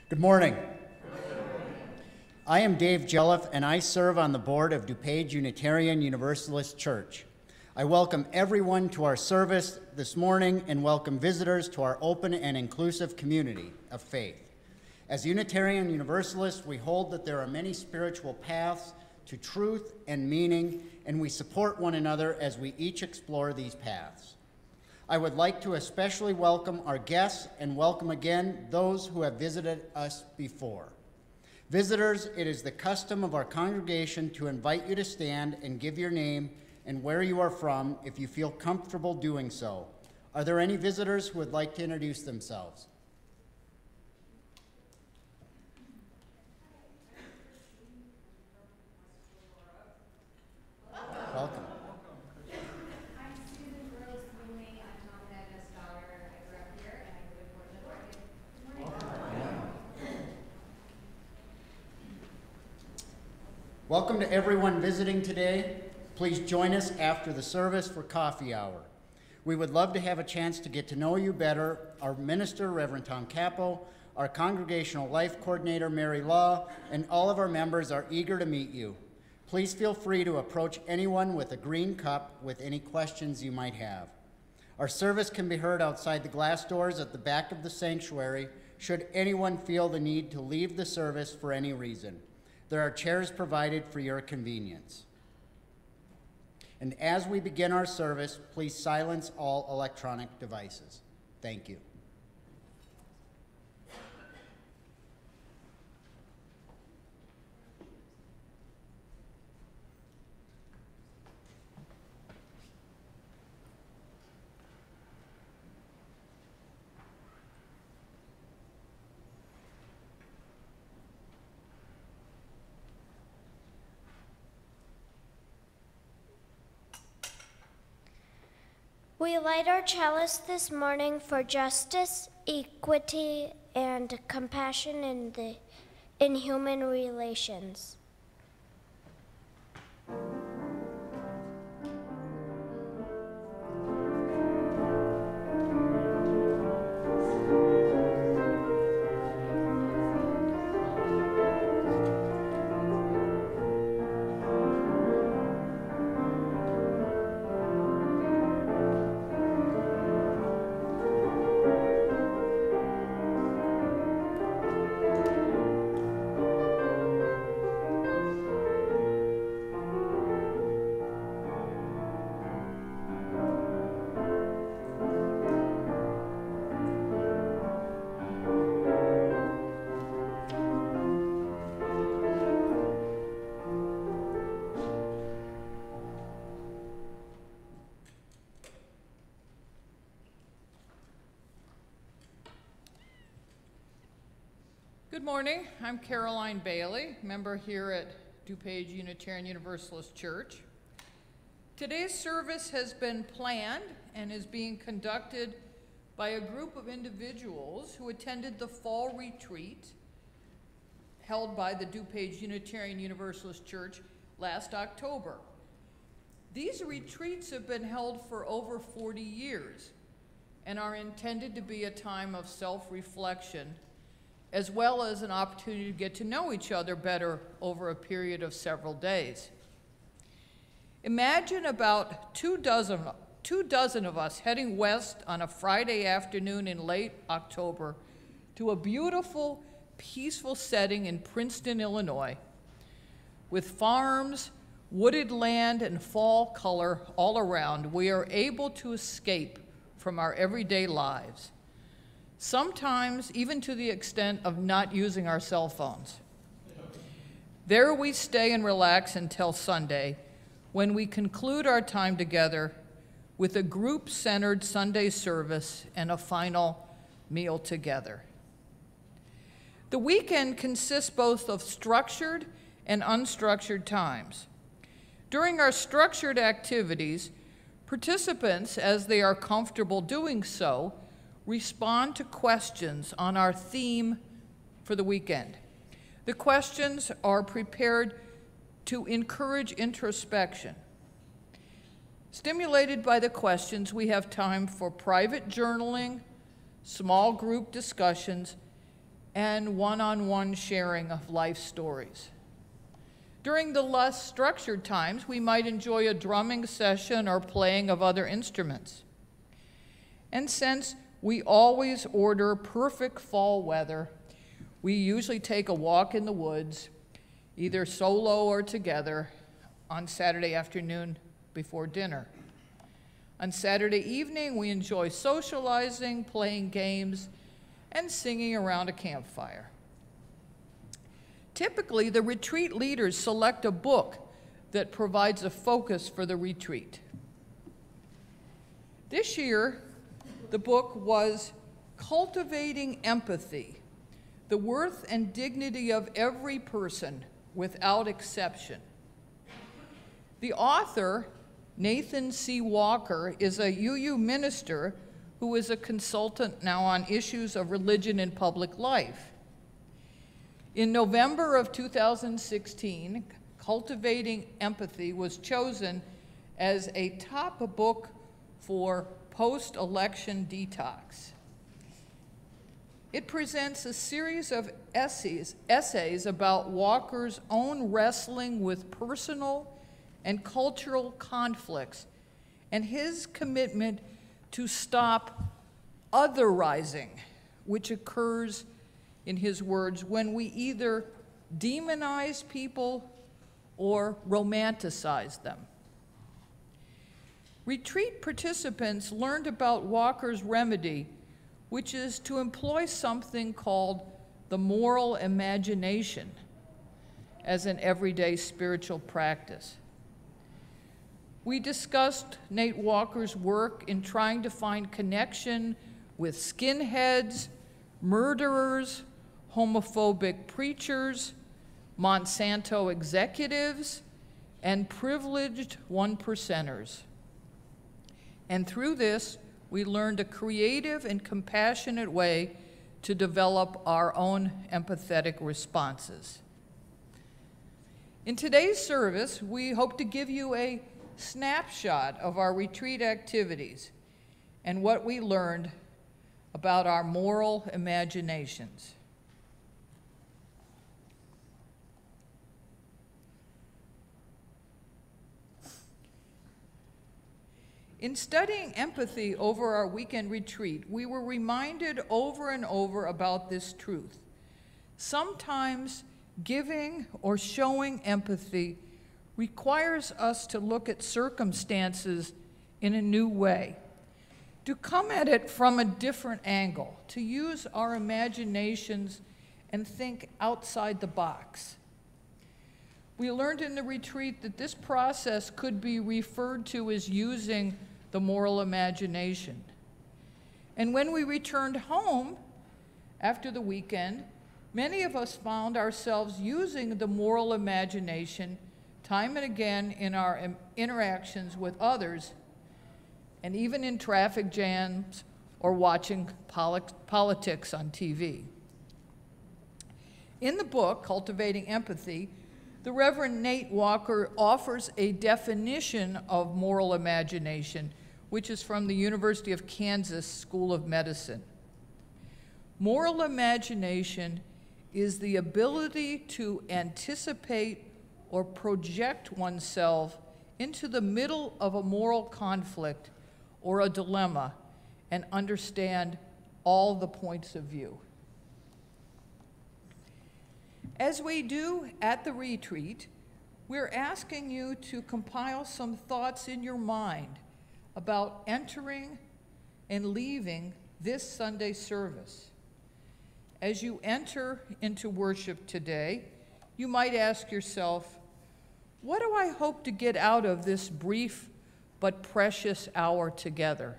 Good morning. I am Dave Jelliff, and I serve on the board of DuPage Unitarian Universalist Church. I welcome everyone to our service this morning and welcome visitors to our open and inclusive community of faith. As Unitarian Universalists, we hold that there are many spiritual paths to truth and meaning, and we support one another as we each explore these paths. I would like to especially welcome our guests and welcome again those who have visited us before. Visitors, it is the custom of our congregation to invite you to stand and give your name and where you are from if you feel comfortable doing so. Are there any visitors who would like to introduce themselves? Welcome. Welcome to everyone visiting today. Please join us after the service for coffee hour. We would love to have a chance to get to know you better. Our minister, Reverend Tom Capo, our congregational life coordinator, Mary Law, and all of our members are eager to meet you. Please feel free to approach anyone with a green cup with any questions you might have. Our service can be heard outside the glass doors at the back of the sanctuary should anyone feel the need to leave the service for any reason. There are chairs provided for your convenience. And as we begin our service, please silence all electronic devices. Thank you. We light our chalice this morning for justice, equity, and compassion in human relations. Good morning. I'm Caroline Bailey, member here at DuPage Unitarian Universalist Church. Today's service has been planned and is being conducted by a group of individuals who attended the fall retreat held by the DuPage Unitarian Universalist Church last October. These retreats have been held for over 40 years and are intended to be a time of self-reflection as well as an opportunity to get to know each other better over a period of several days. Imagine about two dozen of us heading west on a Friday afternoon in late October to a beautiful, peaceful setting in Princeton, Illinois, with farms, wooded land, and fall color all around. We are able to escape from our everyday lives, sometimes even to the extent of not using our cell phones. There we stay and relax until Sunday, when we conclude our time together with a group-centered Sunday service and a final meal together. The weekend consists both of structured and unstructured times. During our structured activities, participants, as they are comfortable doing so, respond to questions on our theme for the weekend. The questions are prepared to encourage introspection. Stimulated by the questions, we have time for private journaling, small group discussions, and one-on-one sharing of life stories. During the less structured times, we might enjoy a drumming session or playing of other instruments. And since we always order perfect fall weather, we usually take a walk in the woods, either solo or together, on Saturday afternoon before dinner. On Saturday evening, we enjoy socializing, playing games, and singing around a campfire. Typically, the retreat leaders select a book that provides a focus for the retreat. This year, the book was Cultivating Empathy, the Worth and Dignity of Every Person Without Exception. The author, Nathan C. Walker, is a UU minister who is a consultant now on issues of religion in public life. In November of 2016, Cultivating Empathy was chosen as a top book for post-election detox. It presents a series of essays about Walker's own wrestling with personal and cultural conflicts and his commitment to stop otherizing, which occurs, in his words, when we either demonize people or romanticize them. Retreat participants learned about Walker's remedy, which is to employ something called the moral imagination as an everyday spiritual practice. We discussed Nate Walker's work in trying to find connection with skinheads, murderers, homophobic preachers, Monsanto executives, and privileged one-percenters. And through this, we learned a creative and compassionate way to develop our own empathetic responses. In today's service, we hope to give you a snapshot of our retreat activities and what we learned about our moral imaginations. In studying empathy over our weekend retreat, we were reminded over and over about this truth. Sometimes giving or showing empathy requires us to look at circumstances in a new way, to come at it from a different angle, to use our imaginations and think outside the box. We learned in the retreat that this process could be referred to as using the moral imagination. And when we returned home after the weekend, many of us found ourselves using the moral imagination time and again in our interactions with others, and even in traffic jams or watching politics on TV. In the book, Cultivating Empathy, the Reverend Nate Walker offers a definition of moral imagination, which is from the University of Kansas School of Medicine. Moral imagination is the ability to anticipate or project oneself into the middle of a moral conflict or a dilemma and understand all the points of view. As we do at the retreat, we're asking you to compile some thoughts in your mind about entering and leaving this Sunday service. As you enter into worship today, you might ask yourself, what do I hope to get out of this brief but precious hour together?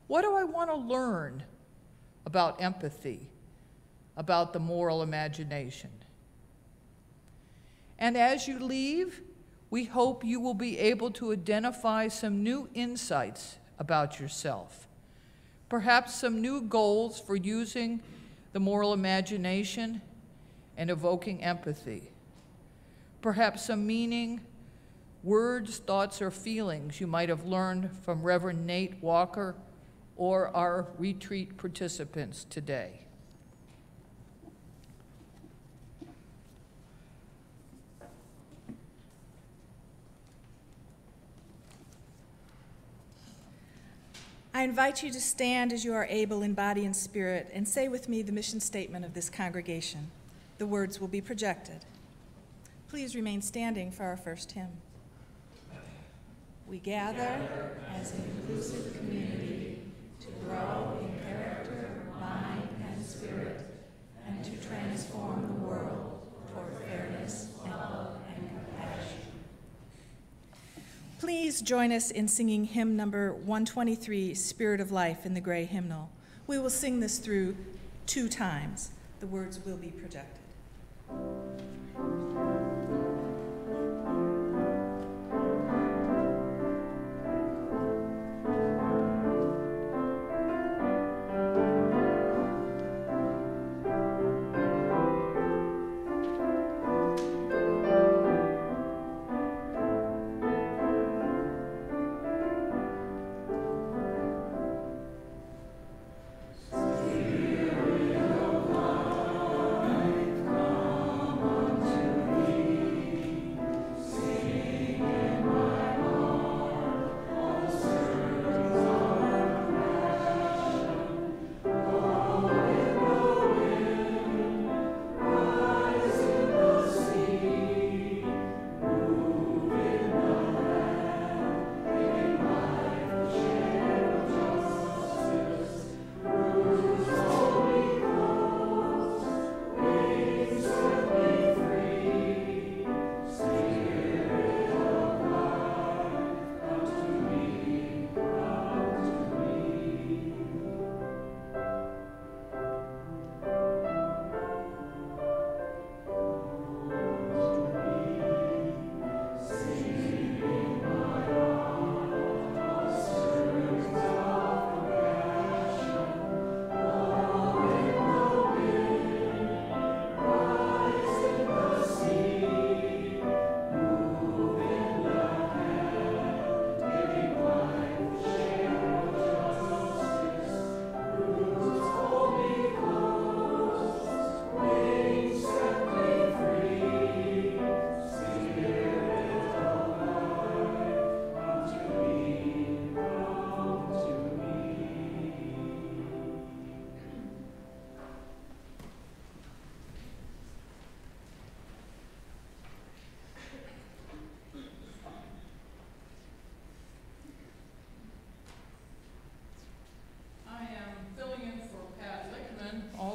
What do I want to learn about empathy, about the moral imagination? And as you leave, we hope you will be able to identify some new insights about yourself, perhaps some new goals for using the moral imagination and evoking empathy, perhaps some meaning, words, thoughts, or feelings you might have learned from Reverend Nate Walker or our retreat participants today. I invite you to stand as you are able in body and spirit and say with me the mission statement of this congregation. The words will be projected. Please remain standing for our first hymn. We gather as an inclusive community to grow in character, mind, and spirit, and to transform the world toward fairness and love and compassion. Please join us in singing hymn number 123, Spirit of Life, in the gray hymnal. We will sing this through 2 times. The words will be projected.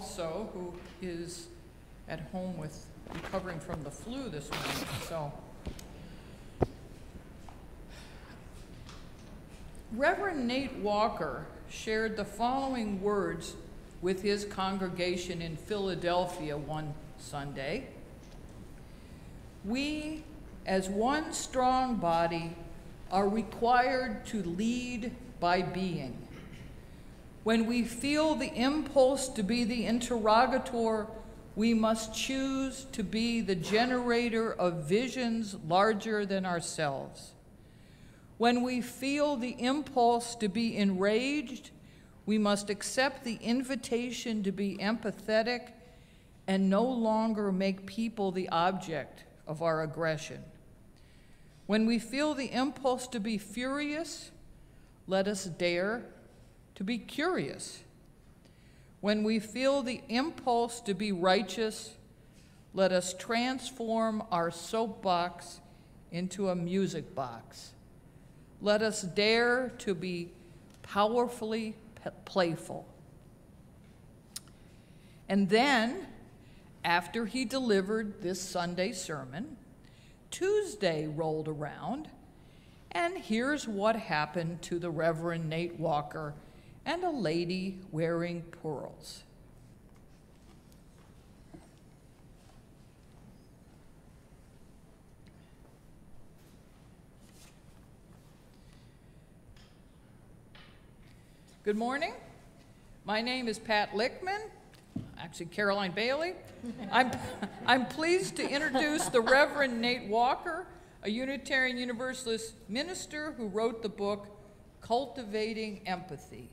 also, who is at home with recovering from the flu this morning. So, Reverend Nate Walker shared the following words with his congregation in Philadelphia one Sunday. We, as one strong body, are required to lead by being. When we feel the impulse to be the interrogator, we must choose to be the generator of visions larger than ourselves. When we feel the impulse to be enraged, we must accept the invitation to be empathetic and no longer make people the object of our aggression. When we feel the impulse to be furious, let us dare to be curious. When we feel the impulse to be righteous, let us transform our soapbox into a music box. Let us dare to be powerfully playful. And then, after he delivered this Sunday sermon, Tuesday rolled around, and here's what happened to the Reverend Nate Walker and a lady wearing pearls. Good morning. My name is Pat Lickman, actually Caroline Bailey. I'm pleased to introduce the Reverend Nate Walker, a Unitarian Universalist minister who wrote the book, Cultivating Empathy.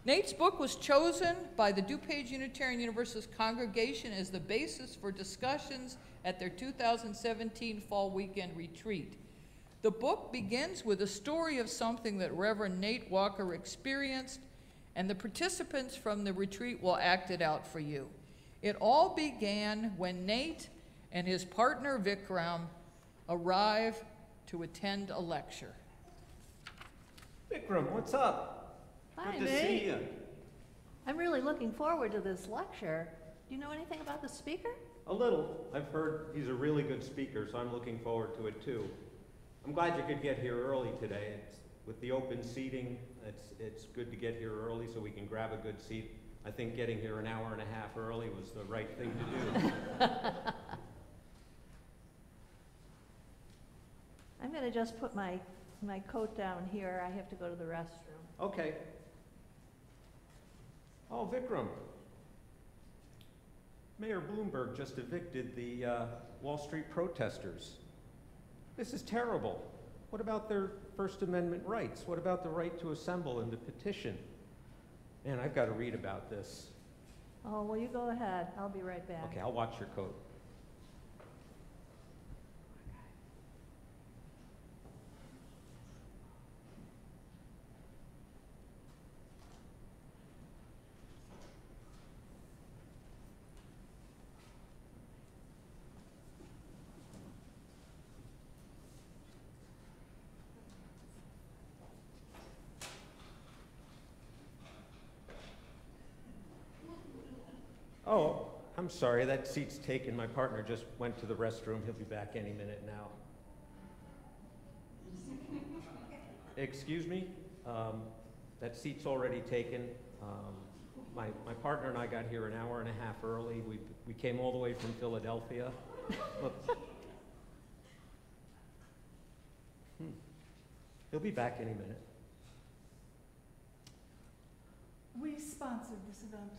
Nate's book was chosen by the DuPage Unitarian Universalist congregation as the basis for discussions at their 2017 Fall Weekend Retreat. The book begins with a story of something that Reverend Nate Walker experienced, and the participants from the retreat will act it out for you. It all began when Nate and his partner Vikram arrive to attend a lecture. Vikram, what's up? Hi, Good to Nate. see you. I'm really looking forward to this lecture. Do you know anything about the speaker? A little. I've heard he's a really good speaker, so I'm looking forward to it too. I'm glad you could get here early today. With the open seating, it's good to get here early so we can grab a good seat. I think getting here an hour and a half early was the right thing to do. I'm going to just put my coat down here. I have to go to the restroom. Okay. Oh, Vikram. Mayor Bloomberg just evicted the Wall Street protesters. This is terrible. What about their First Amendment rights? What about the right to assemble and to petition? Man, I've got to read about this. Oh, well, you go ahead. I'll be right back. Okay, I'll watch your coat. Oh, I'm sorry, that seat's taken. My partner just went to the restroom. He'll be back any minute now. Excuse me? That seat's already taken. My partner and I got here an hour and a half early. We came all the way from Philadelphia. Look. He'll be back any minute. We sponsored this event.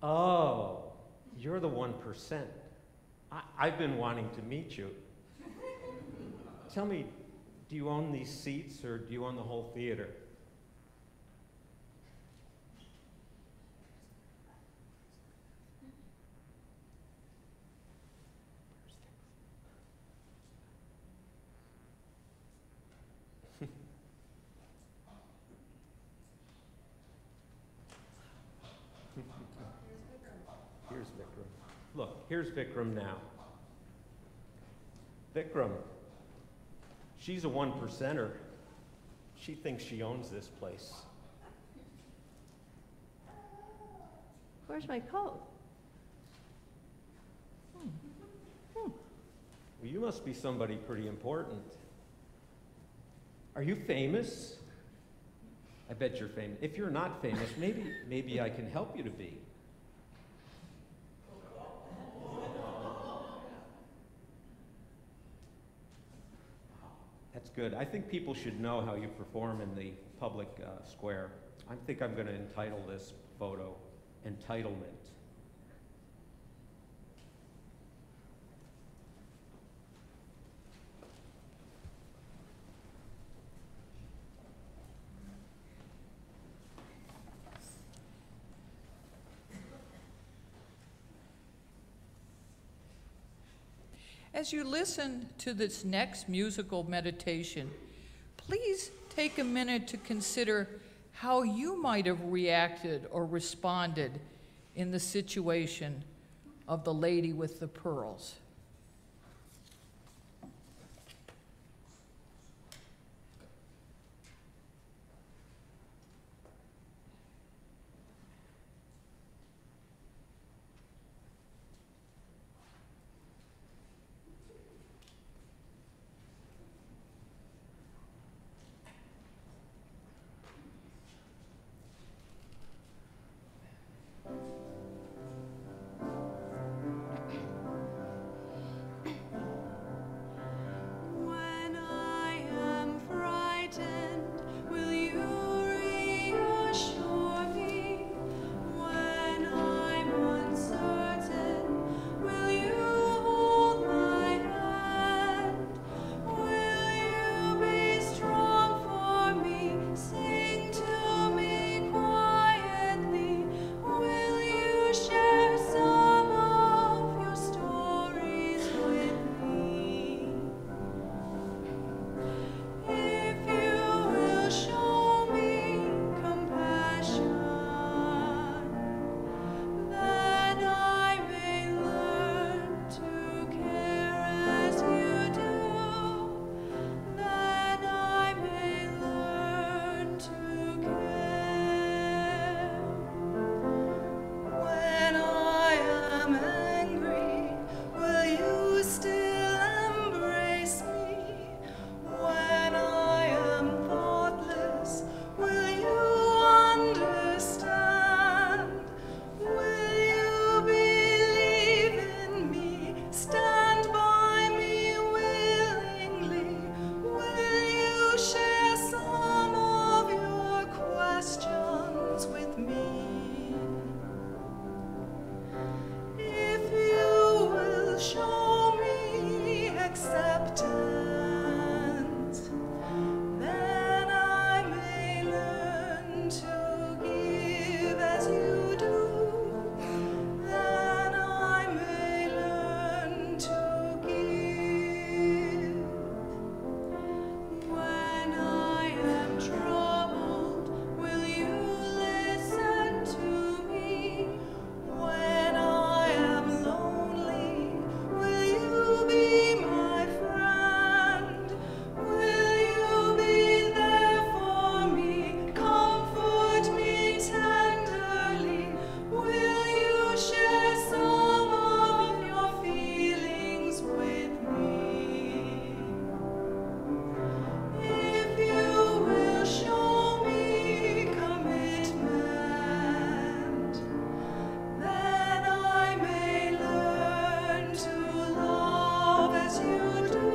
Oh, you're the 1%. I've been wanting to meet you. Tell me, do you own these seats or do you own the whole theater? Here's Vikram. Look, here's Vikram now. Vikram, she's a 1%er. She thinks she owns this place. Where's my coat? Well, you must be somebody pretty important. Are you famous? I bet you're famous. If you're not famous, maybe I can help you to be. That's good. I think people should know how you perform in the public square. I think I'm going to entitle this photo Entitlement. As you listen to this next musical meditation, please take a minute to consider how you might have reacted or responded in the situation of the lady with the pearls. hearts with me. If you will show me acceptance, then I may learn to give as you do. Then I may learn to give. When I am troubled, will you listen to me? When I am lonely, will you be my friend? Will you be there for me? Comfort me tenderly. Will you share some of your feelings with me? If you will show me commitment, then I may learn to love as you do.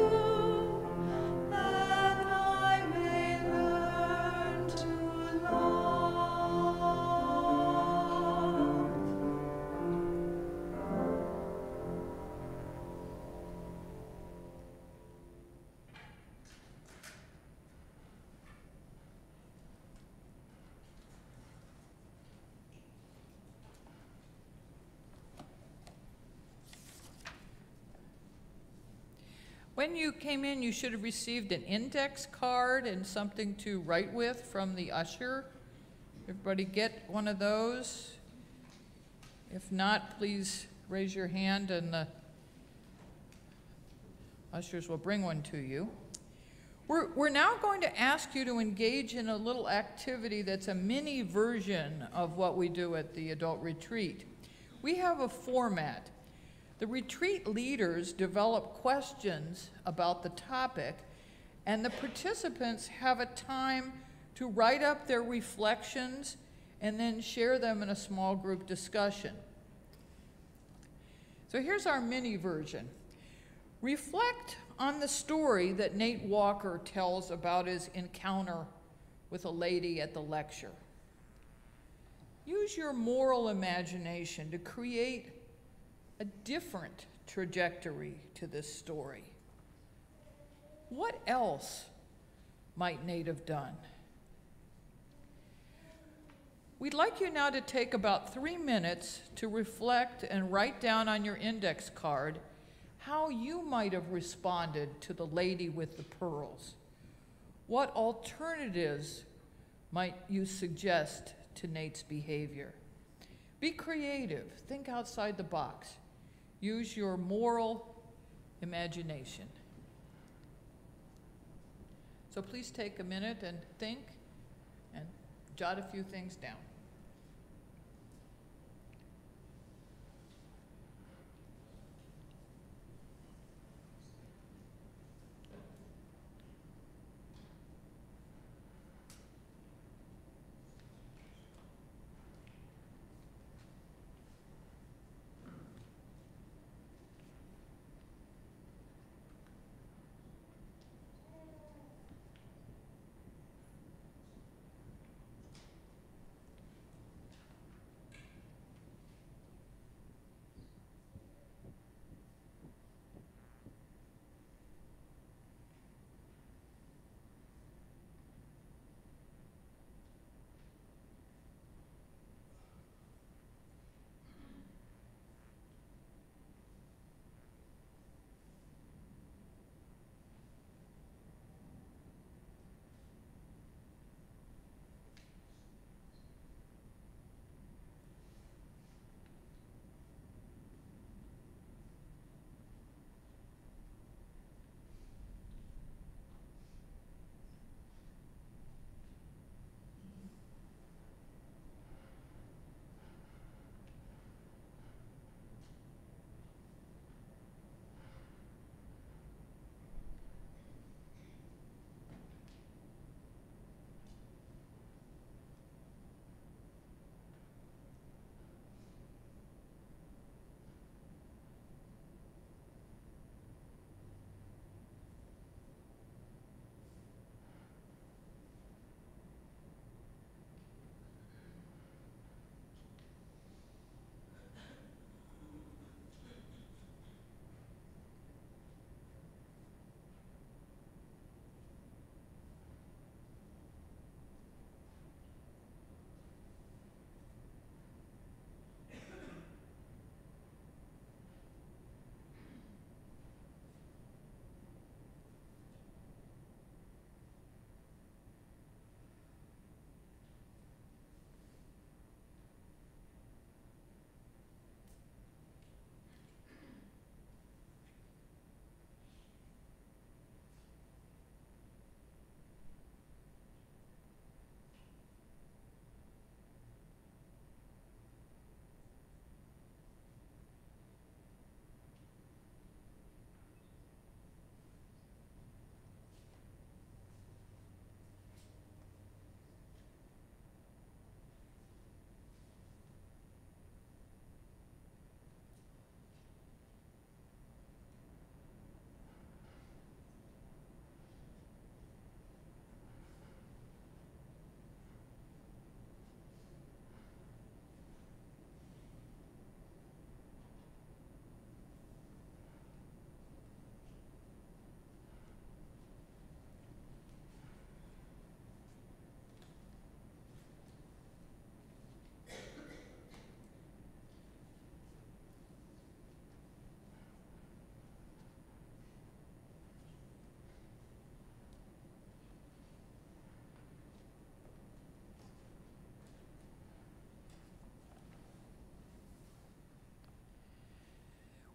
Then I may learn to love. When you came in, you should have received an index card and something to write with from the usher. Everybody get one of those? If not, please raise your hand and the ushers will bring one to you. We're now going to ask you to engage in a little activity that's a mini version of what we do at the adult retreat. We have a format. The retreat leaders develop questions about the topic, and the participants have a time to write up their reflections and then share them in a small group discussion. So here's our mini version. Reflect on the story that Nate Walker tells about his encounter with a lady at the lecture. Use your moral imagination to create a different trajectory to this story. What else might Nate have done? We'd like you now to take about 3 minutes to reflect and write down on your index card how you might have responded to the lady with the pearls. What alternatives might you suggest to Nate's behavior? Be creative. Think outside the box. Use your moral imagination. So please take a minute and think and jot a few things down.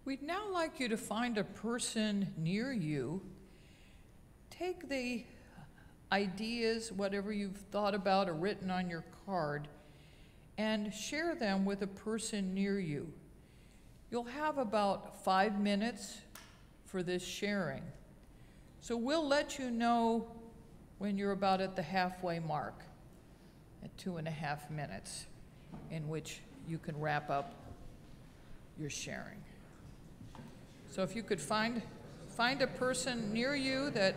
We'd now like you to find a person near you. Take the ideas, whatever you've thought about or written on your card, and share them with a person near you. You'll have about 5 minutes for this sharing. So we'll let you know when you're about at the halfway mark, at 2.5 minutes, in which you can wrap up your sharing. So if you could find a person near you that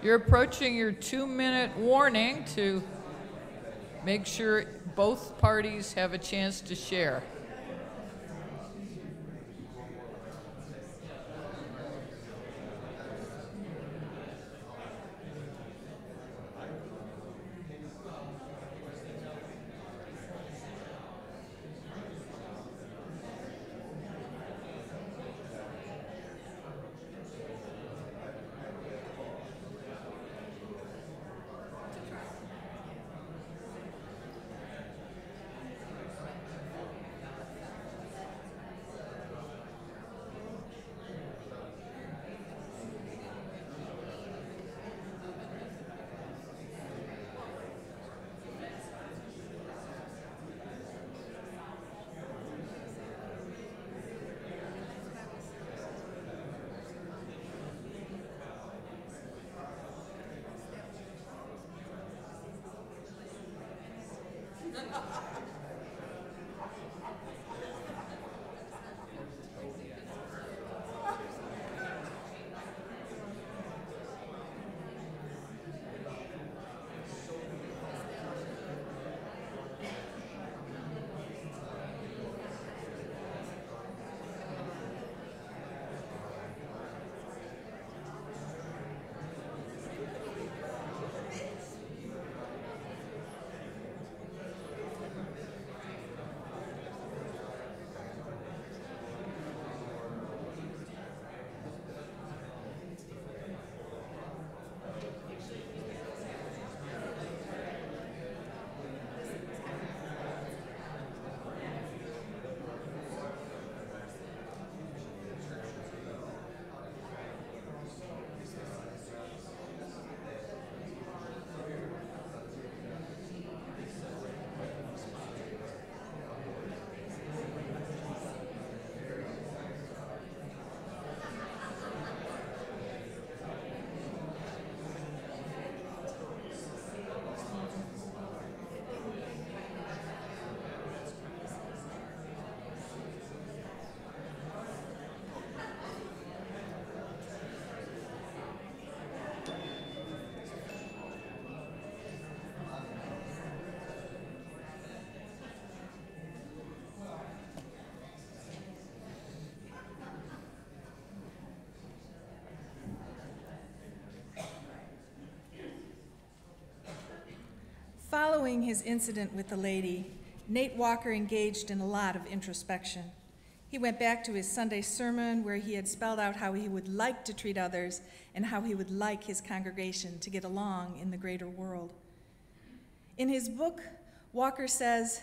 you're approaching your 2-minute warning to make sure both parties have a chance to share. Following his incident with the lady, Nate Walker engaged in a lot of introspection. He went back to his Sunday sermon where he had spelled out how he would like to treat others and how he would like his congregation to get along in the greater world. In his book, Walker says,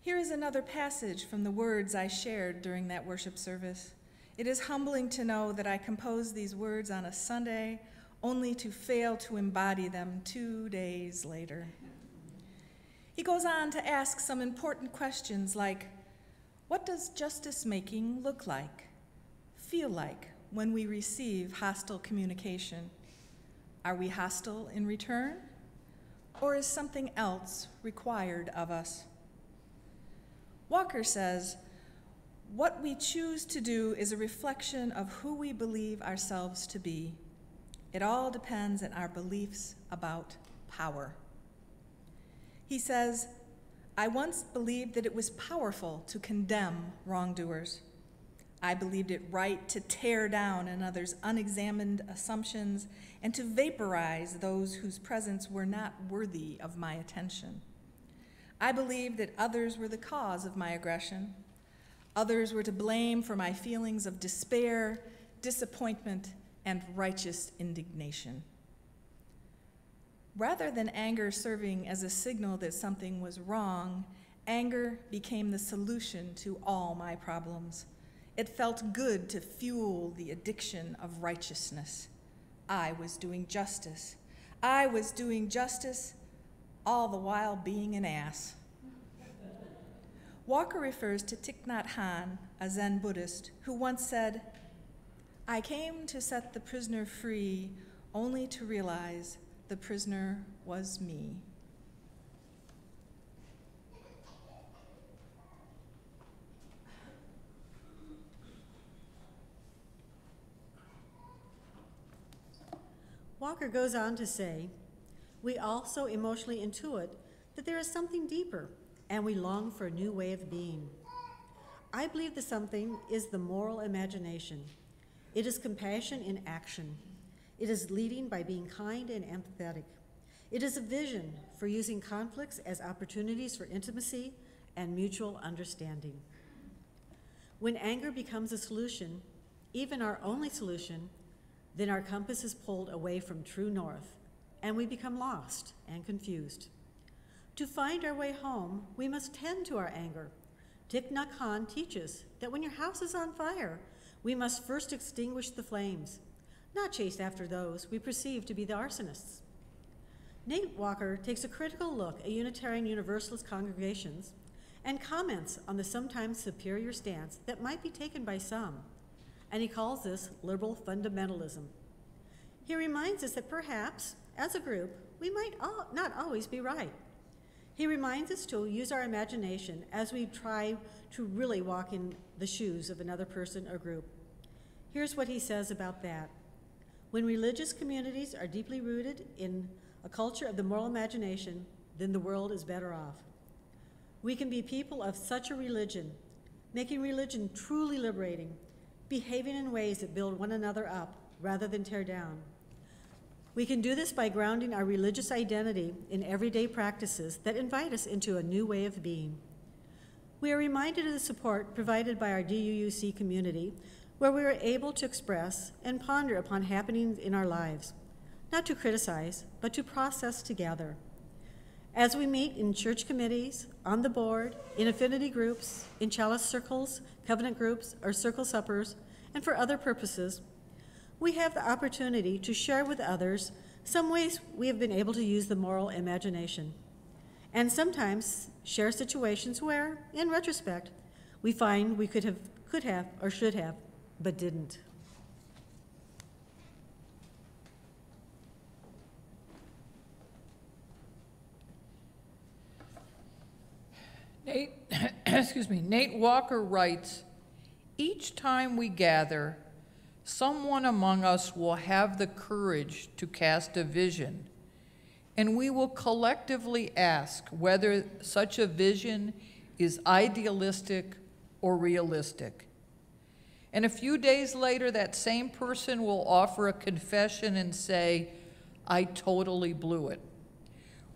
"Here is another passage from the words I shared during that worship service. It is humbling to know that I composed these words on a Sunday only to fail to embody them 2 days later." He goes on to ask some important questions like, what does justice making look like, feel like when we receive hostile communication? Are we hostile in return? Or is something else required of us? Walker says, what we choose to do is a reflection of who we believe ourselves to be. It all depends on our beliefs about power. He says, I once believed that it was powerful to condemn wrongdoers. I believed it right to tear down another's unexamined assumptions and to vaporize those whose presence were not worthy of my attention. I believed that others were the cause of my aggression. Others were to blame for my feelings of despair, disappointment, and righteous indignation. Rather than anger serving as a signal that something was wrong, anger became the solution to all my problems. It felt good to fuel the addiction of righteousness. I was doing justice. I was doing justice, all the while being an ass. Walker refers to Thich Nhat Hanh, a Zen Buddhist, who once said, I came to set the prisoner free only to realize the prisoner was me. Walker goes on to say, we also emotionally intuit that there is something deeper, and we long for a new way of being. I believe the something is the moral imagination. It is compassion in action. It is leading by being kind and empathetic. It is a vision for using conflicts as opportunities for intimacy and mutual understanding. When anger becomes a solution, even our only solution, then our compass is pulled away from true north, and we become lost and confused. To find our way home, we must tend to our anger. Thich Nhat Hanh teaches that when your house is on fire, we must first extinguish the flames, not chase after those we perceive to be the arsonists. Nate Walker takes a critical look at Unitarian Universalist congregations and comments on the sometimes superior stance that might be taken by some, and he calls this liberal fundamentalism. He reminds us that perhaps, as a group, we might not always be right. He reminds us to use our imagination as we try to really walk in the shoes of another person or group. Here's what he says about that. When religious communities are deeply rooted in a culture of the moral imagination, then the world is better off. We can be people of such a religion, making religion truly liberating, behaving in ways that build one another up rather than tear down. We can do this by grounding our religious identity in everyday practices that invite us into a new way of being. We are reminded of the support provided by our DUUC community, where we are able to express and ponder upon happenings in our lives, not to criticize, but to process together. As we meet in church committees, on the board, in affinity groups, in chalice circles, covenant groups, or circle suppers, and for other purposes, we have the opportunity to share with others some ways we have been able to use the moral imagination, and sometimes share situations where, in retrospect, we find we could have, or should have, but didn't. Nate Walker writes, each time we gather, someone among us will have the courage to cast a vision, and we will collectively ask whether such a vision is idealistic or realistic. And a few days later, that same person will offer a confession and say, I totally blew it.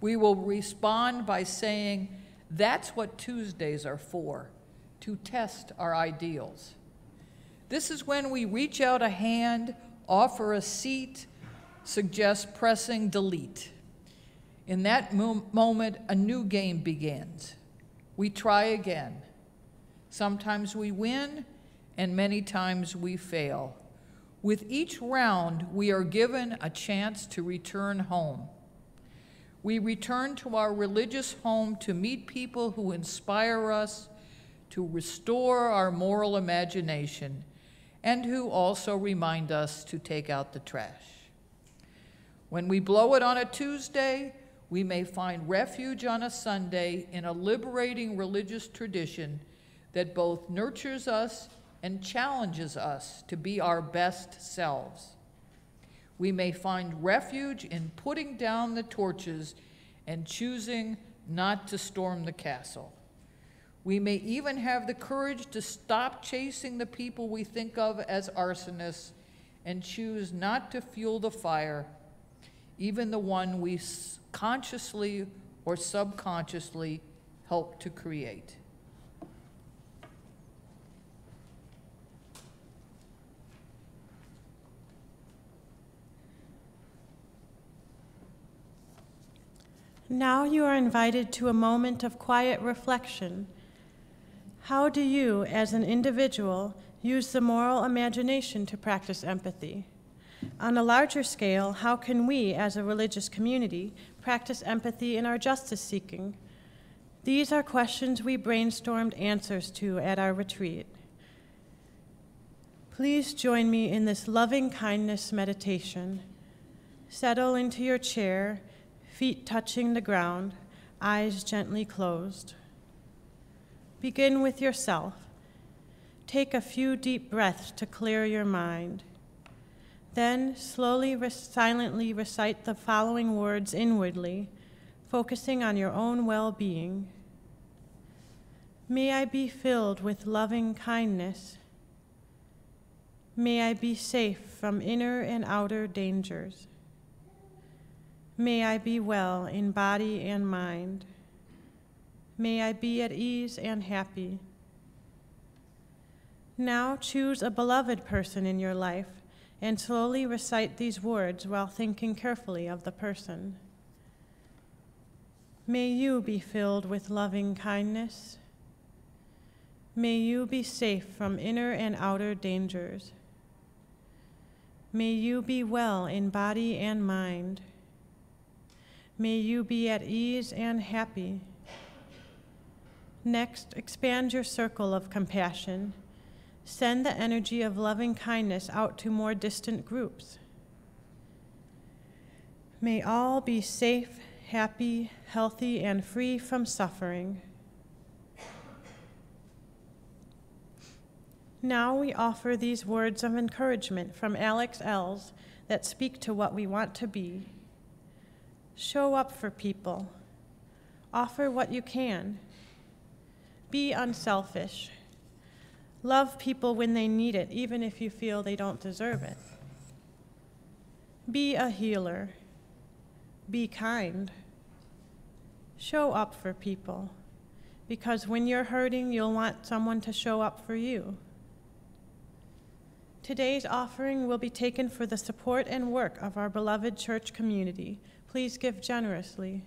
We will respond by saying, that's what Tuesdays are for, to test our ideals. This is when we reach out a hand, offer a seat, suggest pressing delete. In that moment, a new game begins. We try again. Sometimes we win, and many times we fail. With each round, we are given a chance to return home. We return to our religious home to meet people who inspire us, to restore our moral imagination, and who also remind us to take out the trash. When we blow it on a Tuesday, we may find refuge on a Sunday in a liberating religious tradition that both nurtures us and challenges us to be our best selves. We may find refuge in putting down the torches and choosing not to storm the castle. We may even have the courage to stop chasing the people we think of as arsonists and choose not to fuel the fire, even the one we consciously or subconsciously help to create. Now you are invited to a moment of quiet reflection. How do you, as an individual, use the moral imagination to practice empathy? On a larger scale, how can we, as a religious community, practice empathy in our justice seeking? These are questions we brainstormed answers to at our retreat. Please join me in this loving kindness meditation. Settle into your chair, feet touching the ground, eyes gently closed. Begin with yourself. Take a few deep breaths to clear your mind. Then slowly, silently recite the following words inwardly, focusing on your own well-being. May I be filled with loving kindness. May I be safe from inner and outer dangers. May I be well in body and mind. May I be at ease and happy. Now choose a beloved person in your life and slowly recite these words while thinking carefully of the person. May you be filled with loving kindness. May you be safe from inner and outer dangers. May you be well in body and mind. May you be at ease and happy. Next, expand your circle of compassion. Send the energy of loving kindness out to more distant groups. May all be safe, happy, healthy, and free from suffering. Now we offer these words of encouragement from Alex Els that speak to what we want to be. Show up for people. Offer what you can. Be unselfish. Love people when they need it, even if you feel they don't deserve it. Be a healer. Be kind. Show up for people, because when you're hurting, you'll want someone to show up for you. Today's offering will be taken for the support and work of our beloved church community. Please give generously.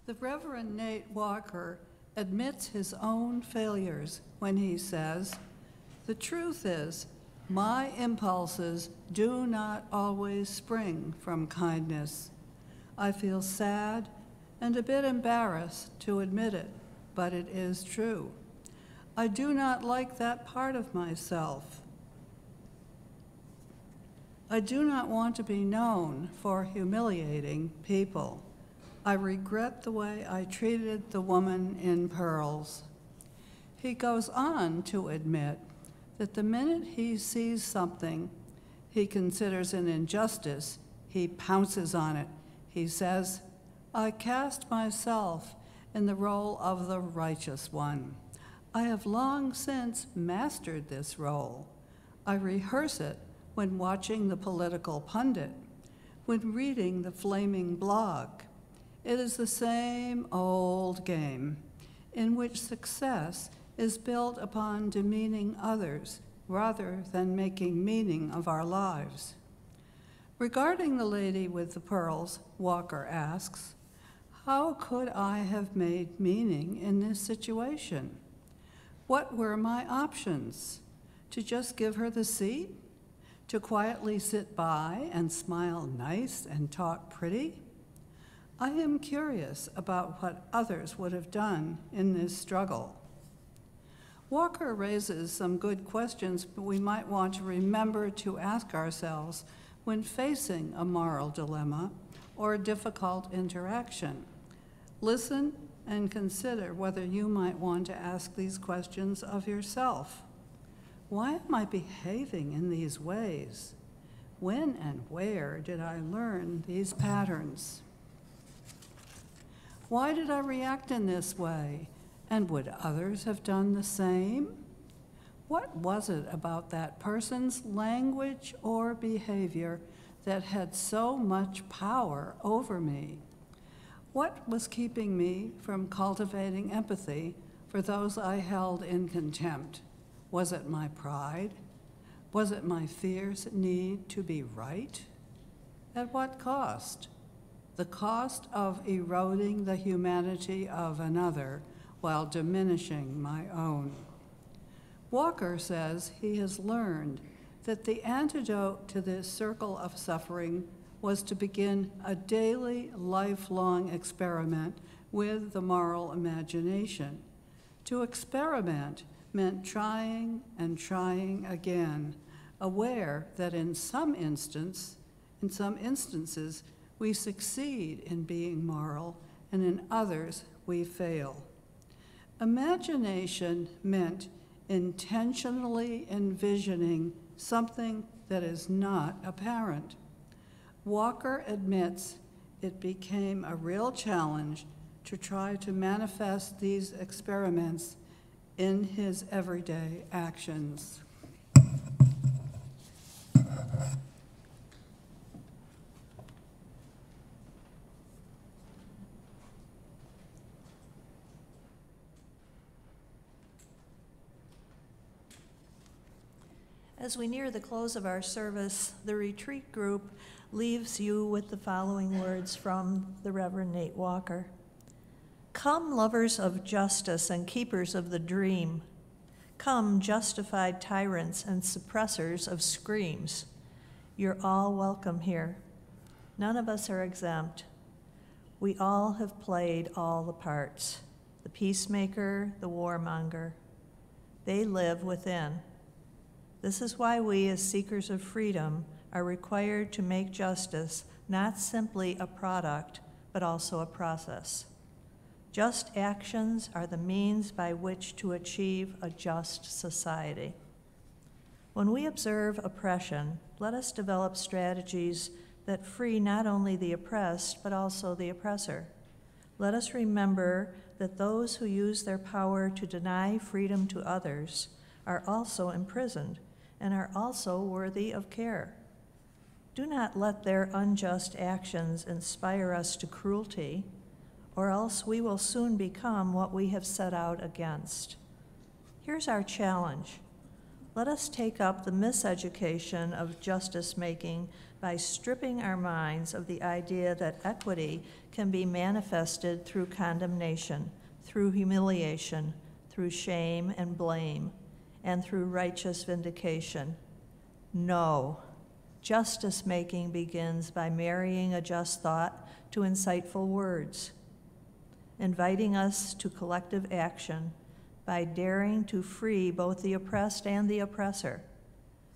The Reverend Nate Walker admits his own failures when he says, "The truth is, my impulses do not always spring from kindness. I feel sad and a bit embarrassed to admit it, but it is true. I do not like that part of myself. I do not want to be known for humiliating people. I regret the way I treated the woman in pearls." He goes on to admit that the minute he sees something he considers an injustice, he pounces on it. He says, "I cast myself in the role of the righteous one. I have long since mastered this role. I rehearse it when watching the political pundit, when reading the flaming blog. It is the same old game in which success is built upon demeaning others rather than making meaning of our lives." Regarding the lady with the pearls, Walker asks, "How could I have made meaning in this situation? What were my options? To just give her the seat? To quietly sit by and smile nice and talk pretty? I am curious about what others would have done in this struggle." Walker raises some good questions we might want to remember to ask ourselves when facing a moral dilemma or a difficult interaction. Listen and consider whether you might want to ask these questions of yourself. Why am I behaving in these ways? When and where did I learn these patterns? Why did I react in this way? And would others have done the same? What was it about that person's language or behavior that had so much power over me? What was keeping me from cultivating empathy for those I held in contempt? Was it my pride? Was it my fierce need to be right? At what cost? The cost of eroding the humanity of another while diminishing my own. Walker says he has learned that the antidote to this circle of suffering was to begin a daily, lifelong experiment with the moral imagination. To experiment meant trying and trying again, aware that in some instances, we succeed in being moral, and in others, we fail. Imagination meant intentionally envisioning something that is not apparent. Walker admits it became a real challenge to try to manifest these experiments in his everyday actions. As we near the close of our service, the retreat group leaves you with the following words from the Reverend Nate Walker. "Come, lovers of justice and keepers of the dream. Come, justified tyrants and suppressors of screams. You're all welcome here. None of us are exempt. We all have played all the parts, the peacemaker, the warmonger. They live within. This is why we, as seekers of freedom, are required to make justice not simply a product, but also a process. Just actions are the means by which to achieve a just society. When we observe oppression, let us develop strategies that free not only the oppressed, but also the oppressor. Let us remember that those who use their power to deny freedom to others are also imprisoned and are also worthy of care. Do not let their unjust actions inspire us to cruelty, or else we will soon become what we have set out against. Here's our challenge. let us take up the miseducation of justice-making by stripping our minds of the idea that equity can be manifested through condemnation, through humiliation, through shame and blame, and through righteous vindication. No, justice-making begins by marrying a just thought to insightful words, inviting us to collective action by daring to free both the oppressed and the oppressor,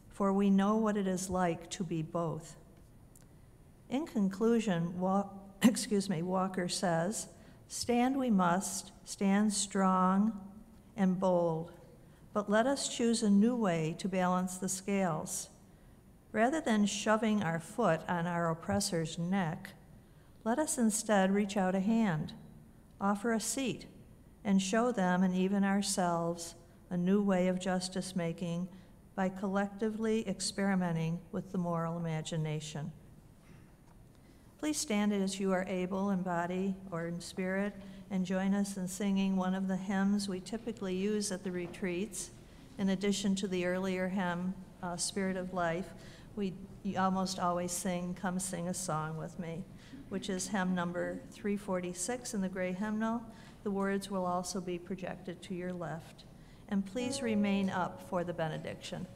for we know what it is like to be both. In conclusion, Walker says, "Stand we must, stand strong and bold, but let us choose a new way to balance the scales. Rather than shoving our foot on our oppressor's neck, let us instead reach out a hand, offer a seat, and show them and even ourselves a new way of justice-making by collectively experimenting with the moral imagination." Please stand as you are able in body or in spirit and join us in singing one of the hymns we typically use at the retreats. In addition to the earlier hymn, Spirit of Life, we almost always sing "Come Sing a Song with Me," which is hymn number 346 in the gray hymnal. The words will also be projected to your left. And please remain up for the benediction.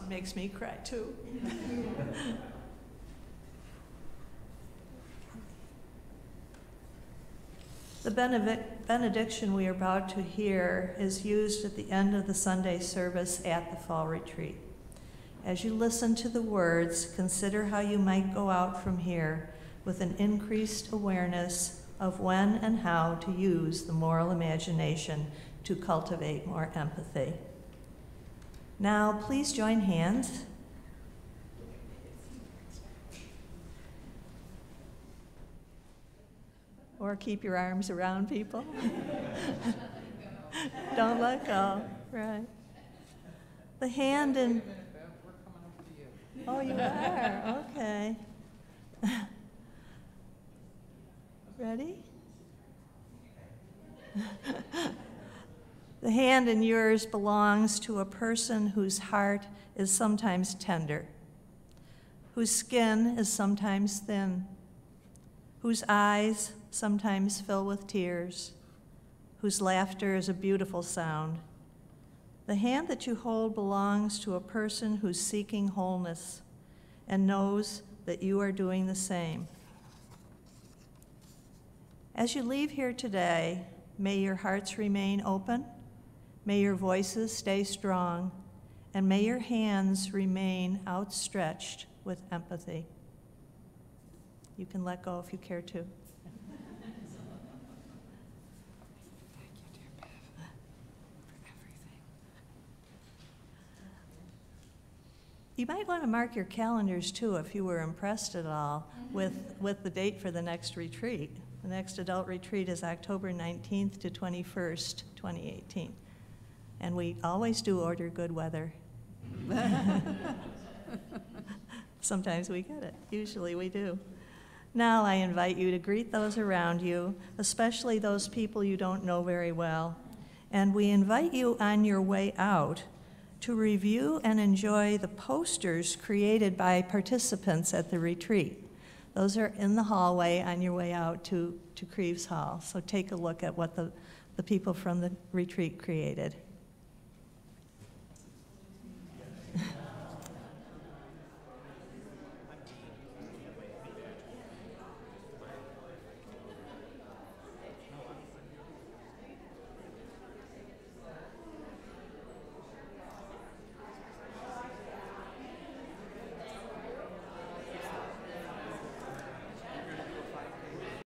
Makes me cry too. The benediction we are about to hear is used at the end of the Sunday service at the fall retreat. As you listen to the words, consider how you might go out from here with an increased awareness of when and how to use the moral imagination to cultivate more empathy. Now, please join hands. Or keep your arms around people. Don't let go. Right. The hand in. Oh, you are? Okay. Ready? The hand in yours belongs to a person whose heart is sometimes tender, whose skin is sometimes thin, whose eyes sometimes fill with tears, whose laughter is a beautiful sound. The hand that you hold belongs to a person who's seeking wholeness and knows that you are doing the same. As you leave here today, may your hearts remain open, may your voices stay strong, and may your hands remain outstretched with empathy. You can let go if you care to. You might want to mark your calendars too if you were impressed at all with the date for the next retreat. The next adult retreat is October 19th to 21st, 2018. And we always do order good weather. Sometimes we get it. Usually we do. Now I invite you to greet those around you, especially those people you don't know very well. And we invite you on your way out to review and enjoy the posters created by participants at the retreat. Those are in the hallway on your way out to Creeves Hall. So take a look at what the people from the retreat created.